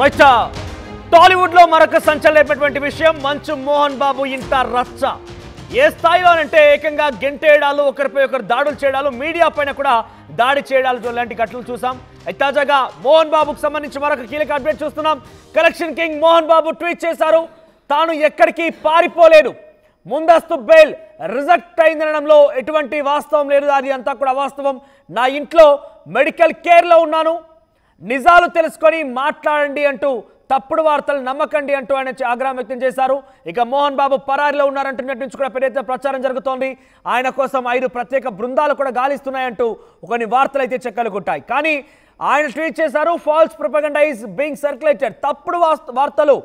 Right Tollywood లో మరొక సంచలనమైనటువంటి విషయం మంచు మోహన్ బాబు ఇంట రచ్చ ఏ స్థాయిలో అంటే ఏకంగా గెంటేయడాలు ఒకరిపై ఒకరు దాడులు చేయడాలు మీడియా పైన కూడా దాడి చేయడాలు లాంటి ఘటనలు చూసాం. తాజాగా మోహన్ బాబుకు సంబంధించి మరొక కీలక అప్డేట్ చూస్తున్నాం. Collection king Mohan Babu tweet చేశారు, తాను ఎక్కడికి పారిపోలేదు, ముందస్తు బెయిల్ రిజెక్ట్ అయిందనడంలో ఎటువంటి వాస్తవం లేదు, అది అంతా కూడా అవాస్తవం, నా ఇంట్లో మెడికల్ కేర్లో ఉన్నాను, నిజాలు తెలుసుకొని మాట్లాడండి అంటూ తప్పుడు వార్తలు నమ్మకండి అంటూ ఆయన ఆగ్రహం వ్యక్తం చేశారు. ఇక మోహన్ బాబు పరారిలో ఉన్నారంటున్నట్టు నుంచి కూడా పెద్ద ఎత్తున ప్రచారం జరుగుతోంది. ఆయన కోసం 5 ప్రత్యేక బృందాలు కూడా గాలిస్తున్నాయంటూ కొన్ని వార్తలు అయితే చెక్కలు కొట్టాయి. కానీ ఆయన ట్వీట్ చేశారు, false propaganda is being circulated, తప్పుడు వార్తలు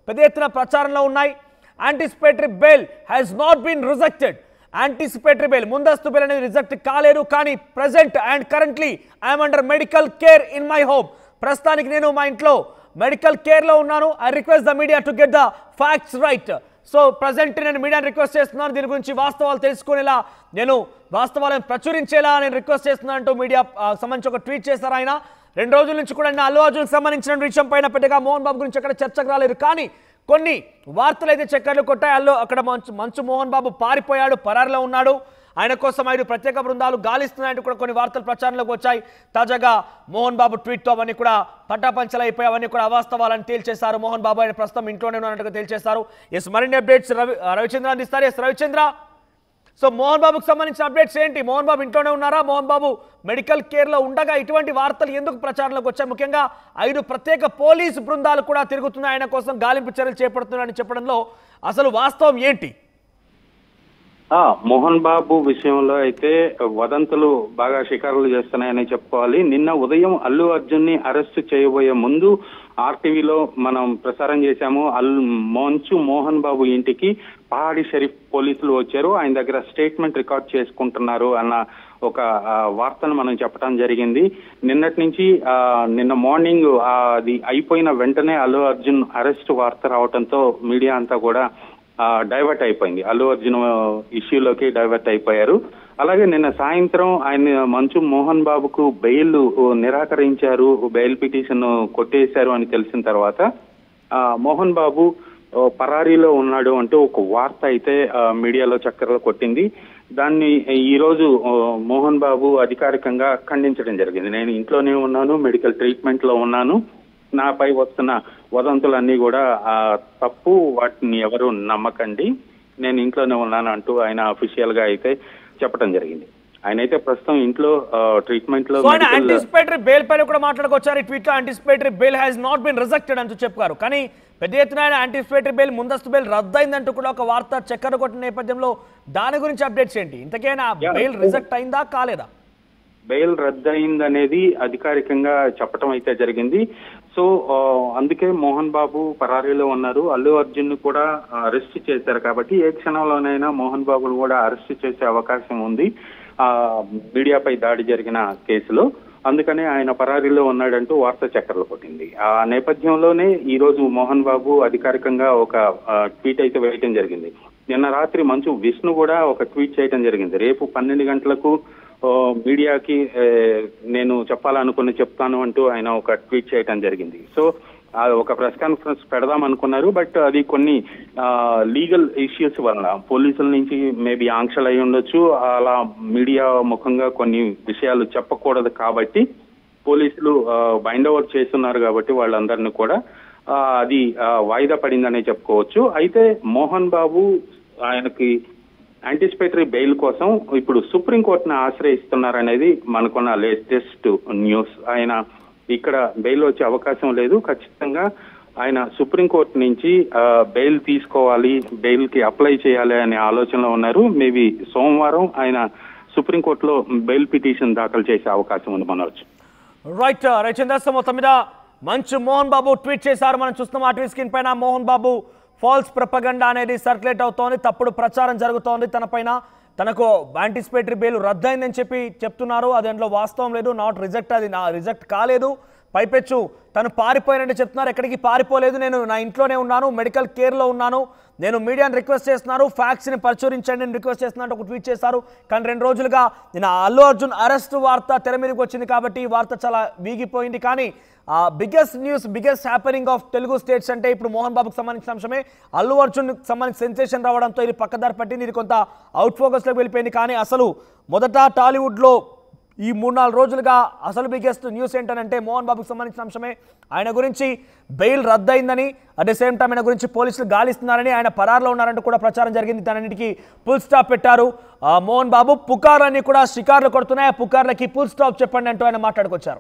పెద్ద ఎత్తున ప్రచారంలో ఉన్నాయి. Anticipatory bail has not been rejected, anticipatory bail ముందస్తు బెయిల్ అనేది రిజెక్ట్ కాలేదు, కానీ present and currently IM under medical care in my home, ప్రస్తుతానికి నేను మా ఇంట్లో మెడికల్ కేర్లో ఉన్నాను. I request the media to get the facts right. So present నేను మీడియాని రిక్వెస్ట్ చేస్తున్నాను, దీని గురించి వాస్తవాలు తెలుసుకునేలా, నేను వాస్తవాలను ప్రచురించేలా నేను రిక్వెస్ట్ చేస్తున్నాను అంటూ మీడియా సంబంధించి ఒక ట్వీట్ చేశారు. ఆయన 2 రోజుల నుంచి కూడా అల్లు అర్జున్కి సంబంధించిన విషయం పైన పెద్దగా మోహన్ బాబు గురించి అక్కడ చర్చకు రాలేదు, కానీ కొన్ని వార్తలు అయితే చక్కర్లు కొట్టాయి. అక్కడ మంచు మోహన్ బాబు పారిపోయాడు, పరారిలో ఉన్నాడు, ఆయన కోసం 5 ప్రత్యేక బృందాలు గాలిస్తున్నాయంటూ కూడా కొన్ని వార్తలు ప్రచారంలోకి వచ్చాయి. తాజాగా మోహన్ బాబు ట్వీట్తో అవన్నీ కూడా పట్టాపంచలైపోయి అవన్నీ కూడా అవాస్తవాలని తేల్చేశారు. మోహన్ బాబు ఆయన ప్రస్తుతం ఇంట్లోనే ఉన్నట్టుగా తేల్చేశారు. మరిన్ని అప్డేట్స్ రవిచంద్ర అందిస్తారు. రవిచంద్ర, సో మోహన్ బాబుకు సంబంధించిన అప్డేట్స్ ఏంటి? మోహన్ బాబు ఇంట్లోనే ఉన్నారా? మోహన్ బాబు మెడికల్ కేర్లో ఉండగా ఇటువంటి వార్తలు ఎందుకు ప్రచారంలోకి వచ్చాయి? ముఖ్యంగా 5 ప్రత్యేక పోలీసు బృందాలు కూడా తిరుగుతున్నాయి, ఆయన కోసం గాలింపు చర్యలు చేపడుతున్నాయని చెప్పడంలో అసలు వాస్తవం ఏంటి? మోహన్ బాబు విషయంలో అయితే వదంతులు బాగా షికారులు చేస్తున్నాయని చెప్పుకోవాలి. నిన్న ఉదయం అల్లు అర్జున్ ని అరెస్ట్ చేయబోయే ముందు ఆర్టీవీలో మనం ప్రసారం చేశాము. మంచు మోహన్ బాబు ఇంటికి పహాడి షరీఫ్ పోలీసులు వచ్చారు, ఆయన దగ్గర స్టేట్మెంట్ రికార్డ్ చేసుకుంటున్నారు అన్న ఒక వార్తను మనం చెప్పడం జరిగింది. నిన్నటి నుంచి నిన్న మార్నింగ్ అది అయిపోయిన వెంటనే అల్లు అర్జున్ అరెస్ట్ వార్త రావడంతో మీడియా అంతా కూడా డైవర్ట్ అయిపోయింది, అల్లు అర్జున్ ఇష్యూలోకి డైవర్ట్ అయిపోయారు. అలాగే నిన్న సాయంత్రం ఆయన మంచు మోహన్ బాబుకు బెయిల్ నిరాకరించారు, బెయిల్ పిటిషన్ కొట్టేశారు అని తెలిసిన తర్వాత మోహన్ బాబు పరారీలో ఉన్నాడు అంటూ ఒక వార్త అయితే మీడియాలో చక్కర్లు కొట్టింది. దాన్ని ఈ రోజు మోహన్ బాబు అధికారికంగా ఖండించడం జరిగింది. నేను ఇంట్లోనే ఉన్నాను, మెడికల్ ట్రీట్మెంట్ లో ఉన్నాను, నాపై వస్తున్న వదంతులన్నీ కూడా తప్పు, వాటిని ఎవరు నమ్మకండి, నేను ఇంట్లోనే ఉన్నాను అంటూ ఆయన అఫీషియల్ గా అయితే చెప్పడం జరిగింది. ఆయన అయితే ప్రస్తుతం ఇంట్లో ట్రీట్మెంట్ లో యాంటిసిపేటరీ బెయిల్ పైన కూడా మాట్లాడుకొచ్చారు. ఈ ట్వీట్ లో anticipatory bail has not been rejected అంటూ చెప్పారు, కానీ పెద్ద ఎత్తున ఆయన యాంటిసిపేటరీ బెయిల్ ముందస్తు బెయిల్ రద్దయిందంటూ కూడా ఒక వార్త చక్కర కొట్టిన నేపథ్యంలో దాని గురించి అప్డేట్స్ ఏంటి? ఇంతకైనా బెయిల్ రిజెక్ట్ అయిందా కాలేదా? బెయిల్ రద్దయిందనేది అధికారికంగా చెప్పడం అయితే జరిగింది. సో అందుకే మోహన్ బాబు పరారీలో ఉన్నారు, అల్లు అర్జున్ కూడా అరెస్ట్ చేశారు, కాబట్టి ఏ క్షణంలోనైనా మోహన్ బాబును కూడా అరెస్ట్ చేసే అవకాశం ఉంది మీడియాపై దాడి జరిగిన కేసులో. అందుకనే ఆయన పరారీలో ఉన్నాడంటూ వార్త చక్కర్లు కొట్టింది. ఆ నేపథ్యంలోనే ఈ రోజు మోహన్ బాబు అధికారికంగా ఒక ట్వీట్ అయితే వేయటం జరిగింది. నిన్న రాత్రి మంచు విష్ణు కూడా ఒక ట్వీట్ చేయడం జరిగింది, రేపు 12 గంటలకు మీడియాకి నేను చెప్పాలనుకుని చెప్తాను అంటూ ఆయన ఒక ట్వీట్ చేయడం జరిగింది. సో ఒక ప్రెస్ కాన్ఫరెన్స్ పెడదాం అనుకున్నారు, బట్ అది కొన్ని లీగల్ ఇష్యూస్ వల్ల పోలీసుల నుంచి మేబీ ఆంక్షలు అయి ఉండొచ్చు, అలా మీడియా ముఖంగా కొన్ని విషయాలు చెప్పకూడదు కాబట్టి పోలీసులు బైండ్ ఓవర్ చేస్తున్నారు, కాబట్టి వాళ్ళందరినీ కూడా అది వాయిదా పడిందనే చెప్పుకోవచ్చు. అయితే మోహన్ బాబు ఆయనకి యాంటిసిపేటరీ బెయిల్ కోసం ఇప్పుడు సుప్రీంకోర్టును ఆశ్రయిస్తున్నారనేది మనకున్న లేటెస్ట్ న్యూస్. ఆయన ఇక్కడ బెయిల్ వచ్చే అవకాశం లేదు, ఖచ్చితంగా ఆయన సుప్రీంకోర్టు నుంచి బెయిల్ తీసుకోవాలి, బెయిల్ కి అప్లై చేయాలి అనే ఆలోచనలో ఉన్నారు. మేబీ సోమవారం ఆయన సుప్రీంకోర్టులో బెయిల్ పిటిషన్ దాఖలు చేసే అవకాశం ఉంది మనవచ్చు. రైట్ రవిచంద్ర, మొత్తం మీద మంచు మోహన్ బాబు ట్వీట్ చేశారు, మనం చూస్తున్నాం ఆ ట్వీట్ స్క్రీన్ పైన. మోహన్ బాబు ఫాల్స్ ప్రొపగండా అనేది సర్క్యులేట్ అవుతోంది, తప్పుడు ప్రచారం జరుగుతోంది, తనపైన తనకు యాంటిసిపేటరీ బెయిల్ రద్దయిందని చెప్తున్నారు, అది అందులో వాస్తవం లేదు, నాట్ రిజెక్ట్, అది రిజెక్ట్ కాలేదు, పైపెచ్చు తను పారిపోయినట్టు చెప్తున్నారు. ఎక్కడికి పారిపోలేదు, నేను నా ఇంట్లోనే ఉన్నాను, మెడికల్ కేర్లో ఉన్నాను, నేను మీడియాని రిక్వెస్ట్ చేస్తున్నాను, ఫ్యాక్ట్స్ని పరిశోధించండి అని రిక్వెస్ట్ చేస్తున్నాను ఒక ట్వీట్ చేశారు. కానీ 2 రోజులుగా నేను అల్లు అర్జున్ అరెస్ట్ వార్త తెర మీదకి వచ్చింది కాబట్టి ఈ వార్త చాలా వీగిపోయింది. కానీ biggest news, biggest happening of Telugu states అంటే ఇప్పుడు మోహన్ బాబుకి సంబంధించిన అంశమే. అల్లు అర్జున్ సంబంధించి సెన్సేషన్ రావడంతో ఇది పక్కదారి పట్టింది, ఇది కొంత అవుట్ ఫోకస్లోకి వెళ్ళిపోయింది. కానీ అసలు మొదట టాలీవుడ్లో ఈ 3-4 రోజులుగా అసలు బిగ్గెస్ట్ న్యూస్ ఏంటంటే మోహన్ బాబుకి సంబంధించిన అంశమే. ఆయన గురించి బెయిల్ రద్దయిందని, అట్ ద సేమ్ టైం ఆయన గురించి పోలీసులు గాలిస్తున్నారని, ఆయన పరారులో ఉన్నారంటూ కూడా ప్రచారం జరిగింది. దానిన్నిటికీ ఫుల్ స్టాప్ పెట్టారు మోహన్ బాబు. పుకార్లన్నీ కూడా షికార్లు కొడుతున్నాయి, ఆ పుకార్లకి ఫుల్ స్టాప్ చెప్పండి అంటూ ఆయన మాట్లాడుకొచ్చారు.